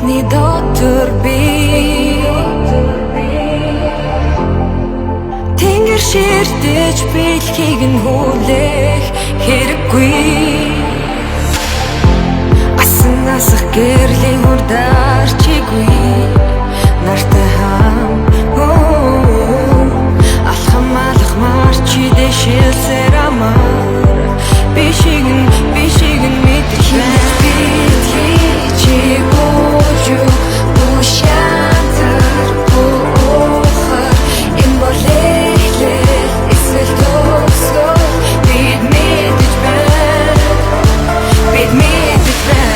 бидний дотор би Тэнгэр ширтэж бэлхийг нь хүлээх хэрэггүй Асан асах гэрлийн хурдаар чигүй Нартай хам Алхамаар чи дэшилсээр амар Бишиг нь мэдэж байна Чи бууж Бушантар буухар Им болейлээ Эсвэл төгсгөө Бид мэдэж байна Бид мэдэж байна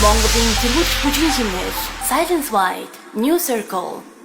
Монголын тэргуулах бүжгийн хэмнэл Silence White New Circle